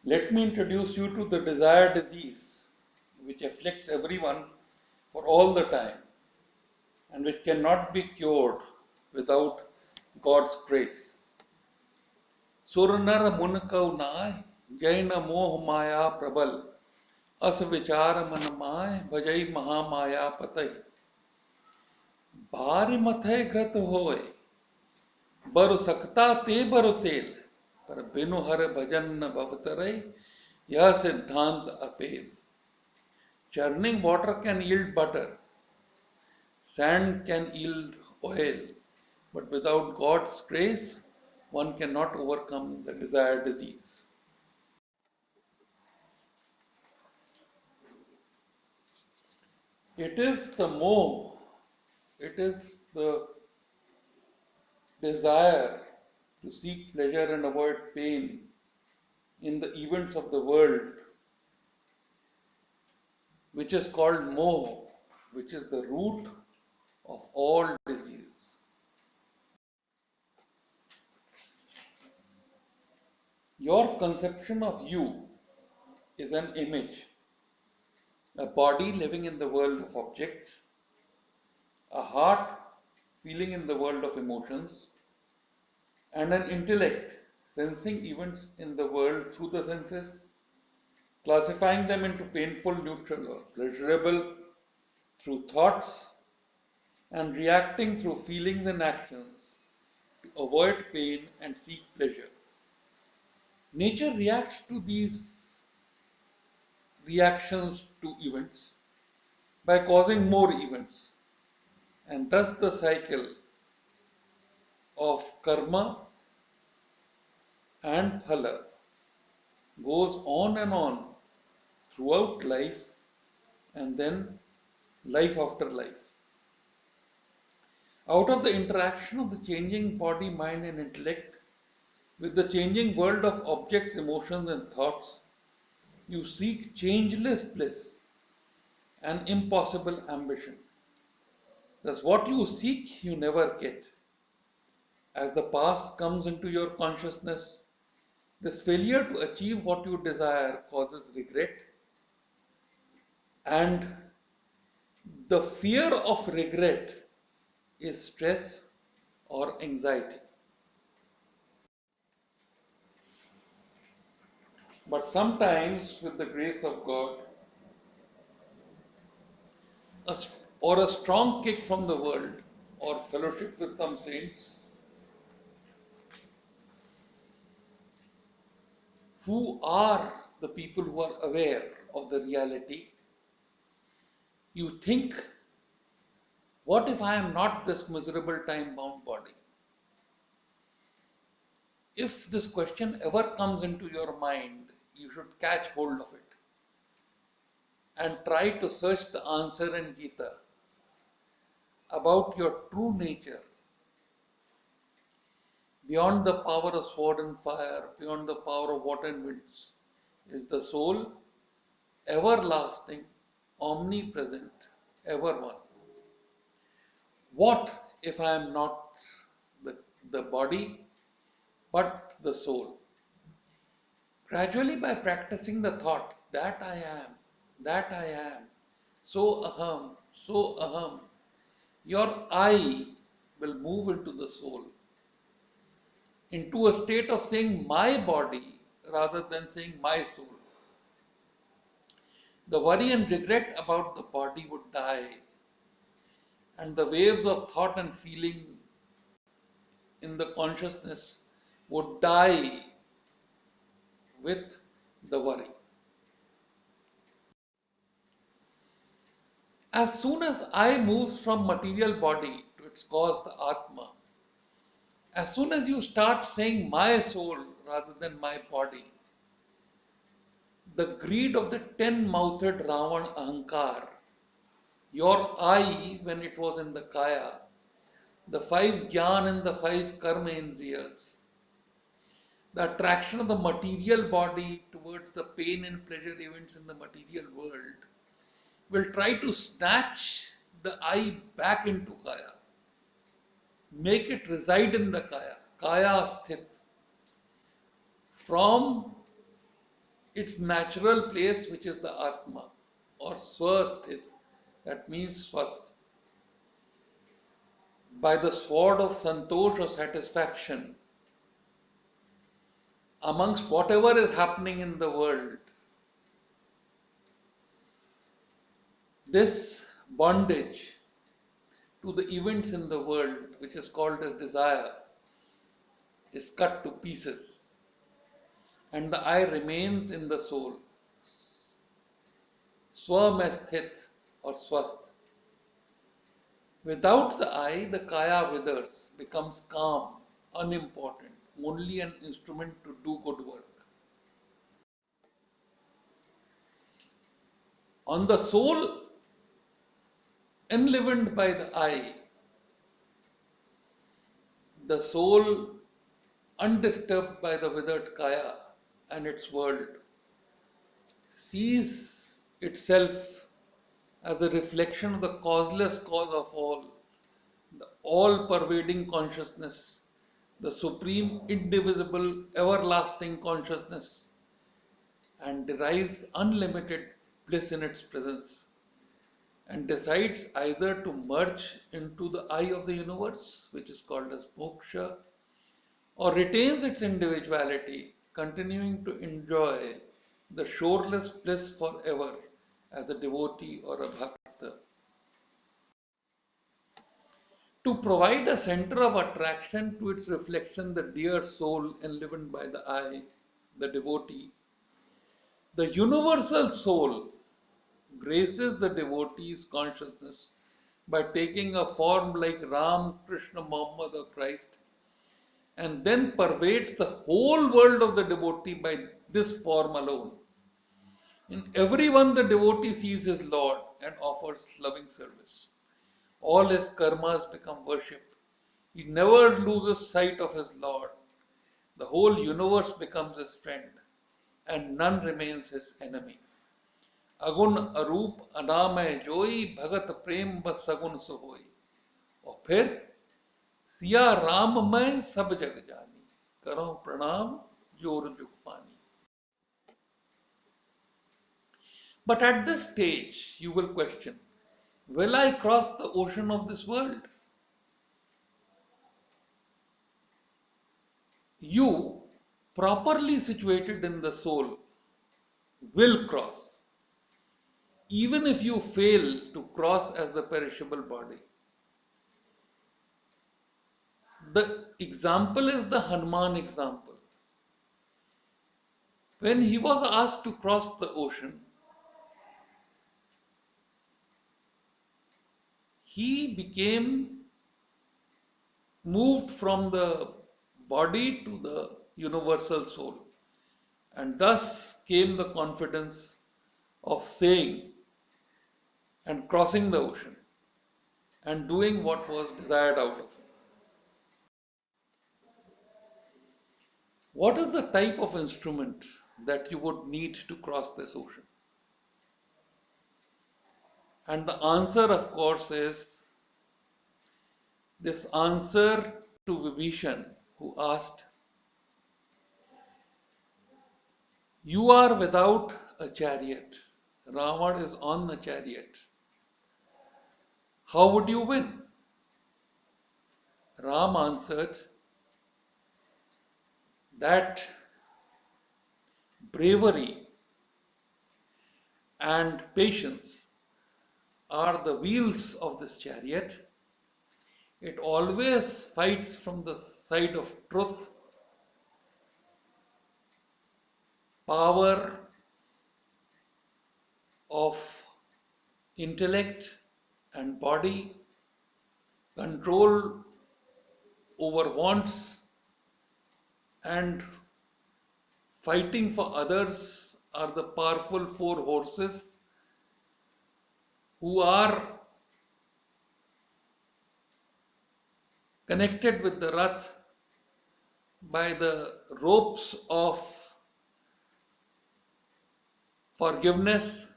Let me introduce you to the desire disease, which afflicts everyone for all the time and which cannot be cured without God's grace. सुर नर मुन कउ नाय, जय न मोह माया प्रबल, अस विचार मन माय, भजई महामाया पतई। भारि मथै घृत होय, बरु सकता ते बरु तेल, पर बिनु हर भजन न भवतरै, यह सिद्धांत अपेल। Churning water can yield butter, sand can yield oil, but without God's grace, one cannot overcome the desire disease. It is the moh, it is the desire to seek pleasure and avoid pain in the events of the world, which is called moh, which is the root of all disease. Your conception of you is an image, a body living in the world of objects, a heart feeling in the world of emotions, and an intellect sensing events in the world through the senses, classifying them into painful, neutral, or pleasurable through thoughts, and reacting through feelings and actions to avoid pain and seek pleasure. Nature reacts to these reactions to events by causing more events, and thus the cycle of karma and phala goes on and on throughout life and then life after life. Out of the interaction of the changing body, mind, and intellect with the changing world of objects, emotions, and thoughts, you seek changeless bliss and impossible ambition. Thus, what you seek, you never get. As the past comes into your consciousness, this failure to achieve what you desire causes regret, and the fear of regret is stress or anxiety. But sometimes, with the grace of God, a, or a strong kick from the world, or fellowship with some saints who are the people who are aware of the reality, you think, what if I am not this miserable time bound body? If this question ever comes into your mind, you should catch hold of it and try to search the answer in Gita about your true nature, beyond the power of sword and fire, beyond the power of water and winds, is the soul, everlasting, omnipresent, ever one. What if I am not the body, but the soul? Gradually, by practicing the thought that I am, so aham, your I will move into the soul, into a state of saying my body rather than saying my soul. The worry and regret about the body would die, and the waves of thought and feeling in the consciousness would die with the worry. As soon as I moves from material body to its cause, the Atma, as soon as you start saying my soul rather than my body, the greed of the 10-mouthed Ravan Ahankar, your I when it was in the Kaya, the 5 Gyan and the 5 Karma Indriyas, the attraction of the material body towards the pain and pleasure events in the material world, will try to snatch the I back into Kaya, make it reside in the Kaya, Kaya Sthit, from its natural place, which is the Atma or Swasthit, that means Swasth, by the sword of Santosh or satisfaction amongst whatever is happening in the world. This bondage to the events in the world, which is called as desire, is cut to pieces, and the I remains in the soul. Swamesthit or swasth. Without the I, the kaya withers, becomes calm, unimportant, only an instrument to do good work. On the soul enlivened by the I, the soul undisturbed by the withered kaya and its world, sees itself as a reflection of the causeless cause of all, the all pervading consciousness, the supreme, indivisible, everlasting consciousness, and derives unlimited bliss in its presence, and decides either to merge into the eye of the universe, which is called as moksha, or retains its individuality, continuing to enjoy the shoreless bliss forever as a devotee or a bhakta. To provide a center of attraction to its reflection, the dear soul enlivened by the I, the devotee, the universal soul graces the devotee's consciousness by taking a form like Ram, Krishna, Muhammad, or Christ, and then pervades the whole world of the devotee by this form alone. In everyone, the devotee sees his Lord and offers loving service. All his karmas become worship. He never loses sight of his Lord. The whole universe becomes his friend, and none remains his enemy. अगुण अरूप अनामय जोई भगत प्रेम बस सगुन सोई और फिर सिया राम मैं सब जग जानी करो प्रणाम जोर जुग पानी. But at this stage you will question, will I cross the ocean of this world? You, properly situated in the soul, will cross, even if you fail to cross as the perishable body. The example is the Hanuman example. When he was asked to cross the ocean, he became moved from the body to the universal soul, and thus came the confidence of saying and crossing the ocean and doing what was desired out of him. What is the type of instrument that you would need to cross this ocean? And the answer, of course, is this answer to Vibhishan, who asked, "You are without a chariot. Ravan is on the chariot. How would you win?" Ram answered that bravery and patience are the wheels of this chariot. It always fights from the side of truth, power, of intellect and body, control over wants, and fighting for others are the powerful four horses who are connected with the Rath by the ropes of forgiveness,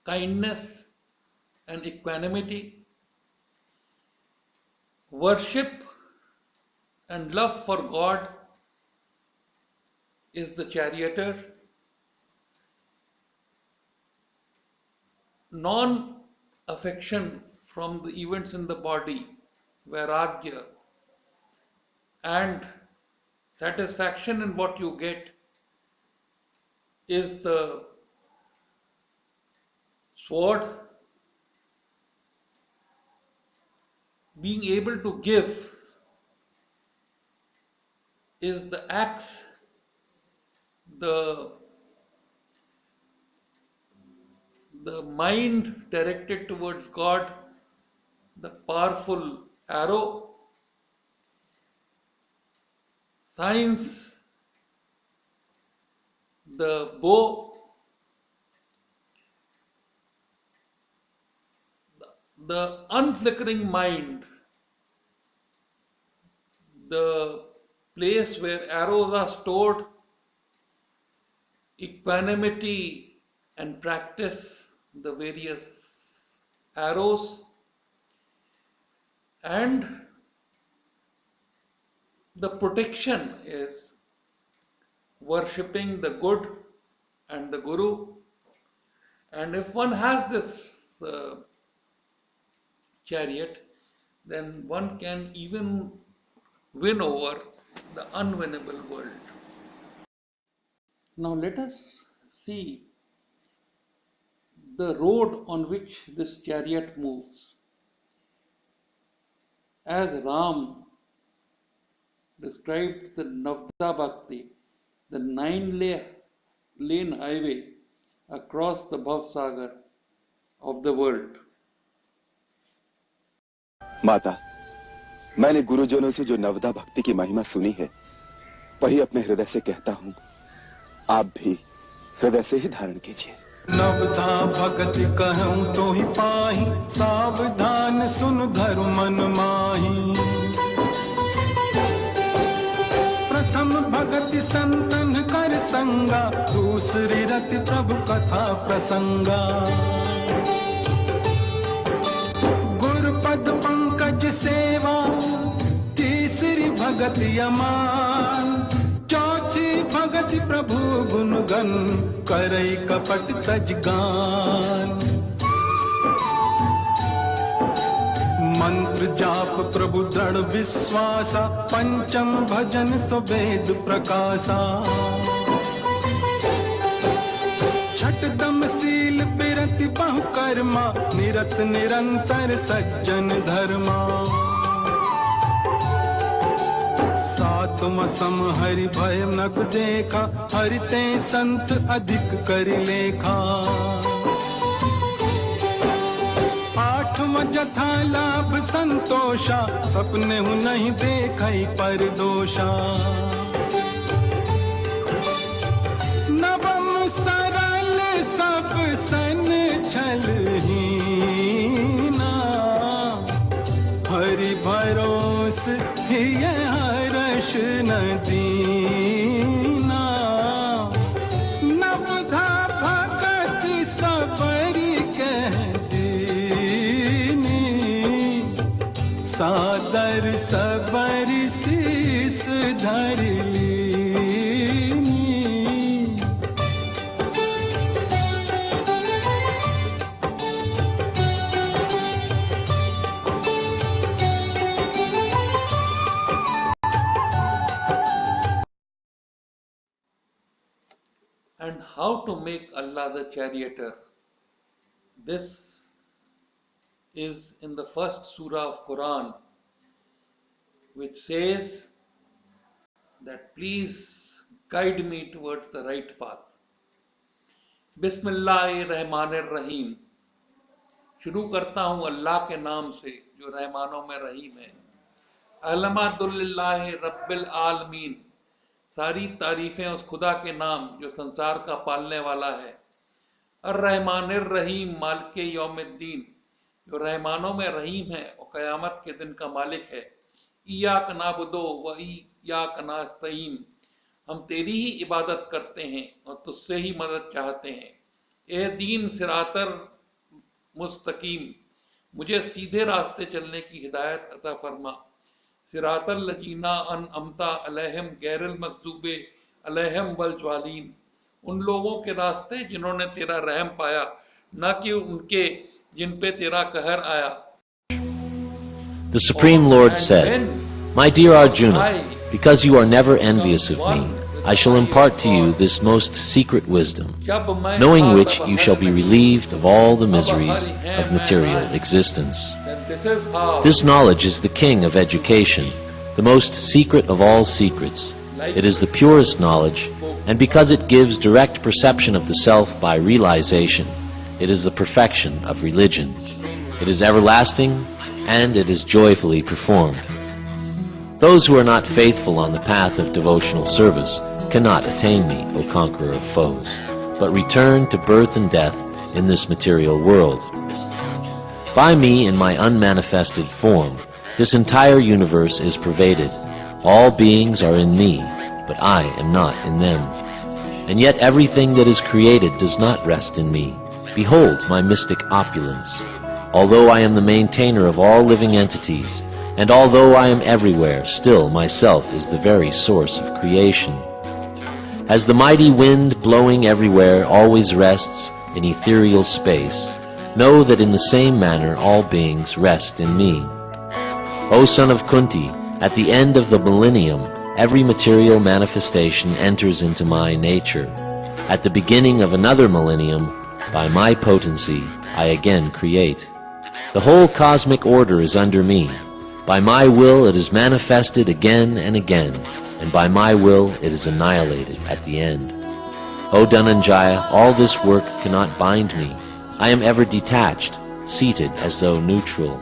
kindness, and equanimity. Worship and love for God is the charioteer, non-affection from the events in the body, vairagya, and satisfaction in what you get is the sword. Being able to give is the axe, the mind directed towards God, the powerful arrow. Science, the bow, the unflickering mind, the place where arrows are stored, equanimity and practice the various arrows, and the protection is worshipping the good and the guru. And if one has this chariot, then one can even win over the unwinnable world. Now let us see the road on which this chariot moves. As Ram described the Navda Bhakti, the nine-lane highway across the Bhavsagar of the world. माता, मैंने गुरुजनों से जो नवदा भक्ति की महिमा सुनी है, वही अपने हृदय से कहता हूं। आप भी हृदय से ही धारण कीजिए। नवधा भगत कहूं तो ही पाही, सावधान सुन धर्म मन माही। प्रथम भगति संतन कर संगा, दूसरी रति प्रभु कथा प्रसंगा। गुरुपद पंकज सेवा, तीसरी भगति अमान, चौथी भगति प्रभु गुणगन, करई कपट तज गान। मंत्र जाप प्रभु दृढ़ विश्वासा, पंचम भजन सुवेद प्रकाशा। छठ दम शील बिरति बहु कर्मा, निरत निरंतर सज्जन धर्मा। सातम सम हरि भय नक देखा, हरिते संत अधिक करि लेखा। आठम जथा लाभ संतोषा, सपने हूँ नहीं देखई पर दोषा। नवम सरल सब सन छलहीना, हरि भरोस हिय हर्ष न दीना। नवधा भगत सबरी कह दीनी, सादर सबरी शीस धर लीनी। And how to make Allah the charioteer. This is in the first surah of Quran, which says that please guide me towards the right path. बिस्मिल्लाहिर्रहमानिर्रहीम, शुरू करता हूँ अल्लाह के नाम से जो रहमानों में रहीम है। अलहम्दुलिल्लाहि रब्बिल आलमीन, सारी तारीफें उस खुदा के नाम जो संसार का पालने वाला है। अर्रहमानिर्रहीम, मालिके यौमिद्दीन, जो रहमानों में रहीम है और क़यामत के दिन का मालिक है। इय्याक नअबुदु व इय्याक नस्तईन, हम तेरी ही इबादत करते हैं और तुझसे ही मदद चाहते हैं। ए दीन सिरातर मुस्तकीम, मुझे सीधे रास्ते चलने की हिदायत अता फरमा। सिरातल लजीना अन अमता अलैहिम गैरिल मग़ज़ूबे अलैहिम वल ज़ालिमीन, उन लोगों के रास्ते जिन्होंने तेरा रहम पाया, ना कि उनके जिन पे तेरा कहर आया. The Supreme Lord And said, when "My dear I Arjuna, because you are never envious of me, I shall impart to you this most secret wisdom, जब मैं knowing था which तब you हर shall be नहीं, relieved of all the अब miseries Hari है of मैं material नाहि. existence." Then this is how This knowledge is the king of education, the most secret of all secrets. It is the purest knowledge, and because it gives direct perception of the self by realization, it is the perfection of religion. It is everlasting, and it is joyfully performed. Those who are not faithful on the path of devotional service cannot attain me, O conqueror of foes, but return to birth and death in this material world. By me in my unmanifested form, this entire universe is pervaded. All beings are in me, but I am not in them. And yet everything that is created does not rest in me. Behold my mystic opulence. Although I am the maintainer of all living entities, and although I am everywhere, still myself is the very source of creation. As the mighty wind blowing everywhere always rests in ethereal space, know that in the same manner all beings rest in me. O son of Kunti, at the end of the millennium, every material manifestation enters into my nature. At the beginning of another millennium, by my potency, I again create. The whole cosmic order is under me. By my will it is manifested again and again, and by my will it is annihilated at the end. O Dhananjaya, all this work cannot bind me. I am ever detached, seated as though neutral.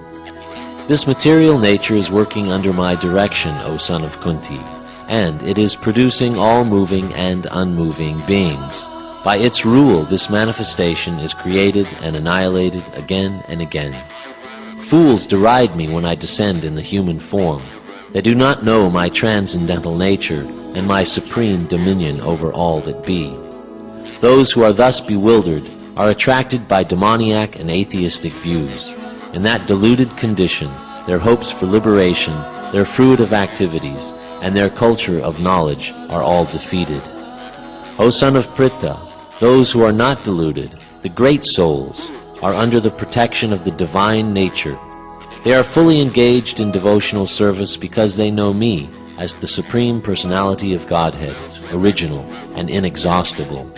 This material nature is working under my direction, O son of Kunti, and it is producing all moving and unmoving beings. By its rule, this manifestation is created and annihilated again and again. Fools deride me when I descend in the human form. They do not know my transcendental nature and my supreme dominion over all that be. Those who are thus bewildered are attracted by demoniac and atheistic views. In that deluded condition, their hopes for liberation, their fruitive activities, and their culture of knowledge are all defeated. O son of Pritha, those who are not deluded, the great souls, are under the protection of the divine nature. They are fully engaged in devotional service because they know me as the Supreme Personality of Godhead, original and inexhaustible.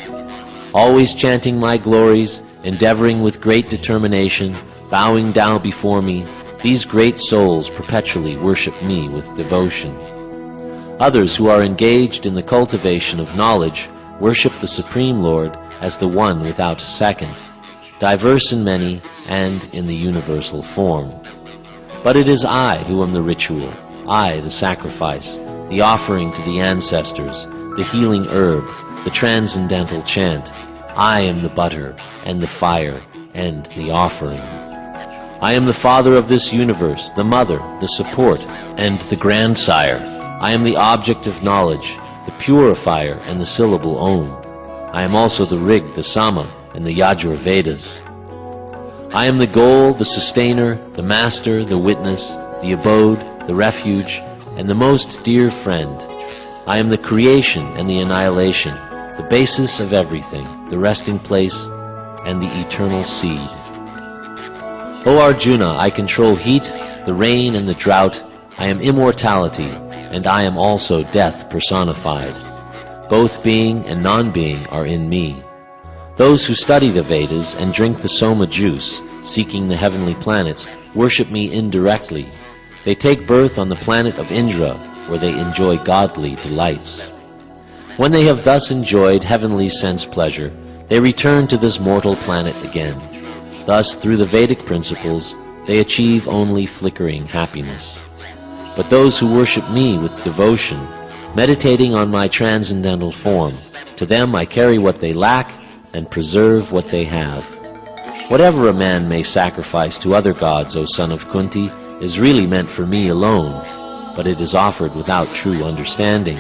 Always chanting my glories, endeavoring with great determination, bowing down before me, these great souls perpetually worship me with devotion. Others who are engaged in the cultivation of knowledge worship the Supreme Lord as the one without second, diverse in many and in the universal form. But it is I who am the ritual, I the sacrifice, the offering to the ancestors, the healing herb, the transcendental chant. I am the butter and the fire and the offering. I am the father of this universe, the mother, the support, and the grandsire. I am the object of knowledge, the purifier and the syllable Om. I am also the Rig, the Sama, and the Yajur Vedas. I am the goal, the sustainer, the master, the witness, the abode, the refuge, and the most dear friend. I am the creation and the annihilation, the basis of everything, the resting place, and the eternal seed. O Arjuna, I control heat, the rain, and the drought. I am immortality, and I am also death personified. Both being and non-being are in me. Those who study the Vedas and drink the Soma juice, seeking the heavenly planets, worship me indirectly. They take birth on the planet of Indra, where they enjoy godly delights. When they have thus enjoyed heavenly sense pleasure, they return to this mortal planet again. Thus, through the Vedic principles, they achieve only flickering happiness. But those who worship me with devotion, meditating on my transcendental form, to them I carry what they lack and preserve what they have. Whatever a man may sacrifice to other gods, O son of Kunti, is really meant for me alone, but it is offered without true understanding.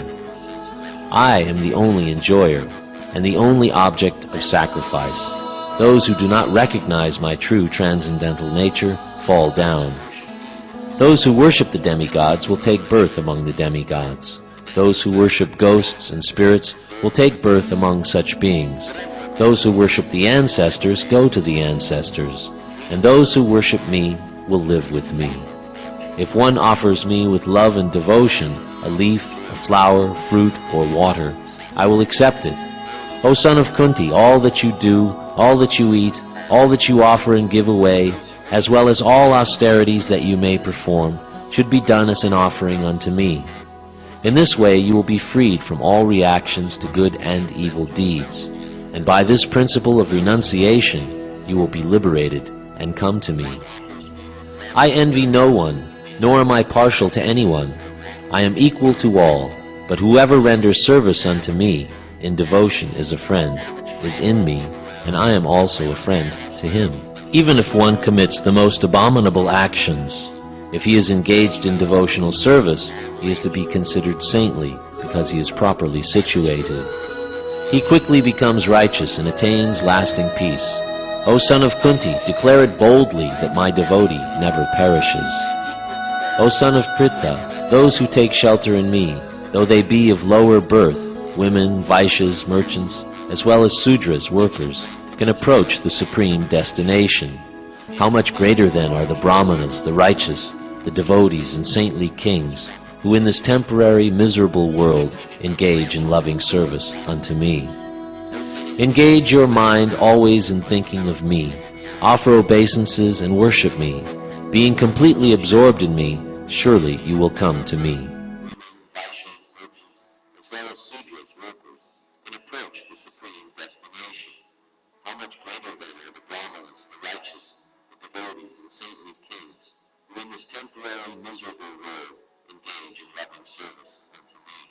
I am the only enjoyer, and the only object of sacrifice. Those who do not recognize my true transcendental nature fall down. Those who worship the demigods will take birth among the demigods. Those who worship ghosts and spirits will take birth among such beings. Those who worship the ancestors go to the ancestors, and those who worship me will live with me. If one offers me with love and devotion a leaf, a flower, fruit, or water, I will accept it. O son of Kunti, all that you do, all that you eat, all that you offer and give away, as well as all austerities that you may perform, should be done as an offering unto me. In this way you will be freed from all reactions to good and evil deeds, and by this principle of renunciation you will be liberated and come to me. I envy no one, nor am I partial to anyone. I am equal to all, but whoever renders service unto me in devotion is a friend, is in me, and I am also a friend to him. Even if one commits the most abominable actions, if he is engaged in devotional service, he is to be considered saintly because he is properly situated. He quickly becomes righteous and attains lasting peace. O son of Kunti, declare it boldly that my devotee never perishes. O son of Pritha, those who take shelter in me, though they be of lower birth, women, Vaishyas, merchants, as well as Sudras, workers, can approach the supreme destination. How much greater then are the Brahmanas, the righteous, the devotees and saintly kings, who in this temporary miserable world engage in loving service unto me. Engage your mind always in thinking of me. Offer obeisances and worship me. Being completely absorbed in me, surely you will come to me. Vaishyas, merchants, as well as Sudras, workers, can approach the supreme destination. How much greater then are the Brahmanas, the righteous, the devotees, and saintly kings, who in this temporary miserable world engage in loving service unto me.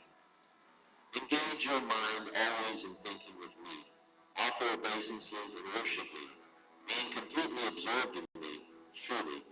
Engage your mind always in thinking of me. Offer obeisances and worship me. Being completely absorbed in me, surely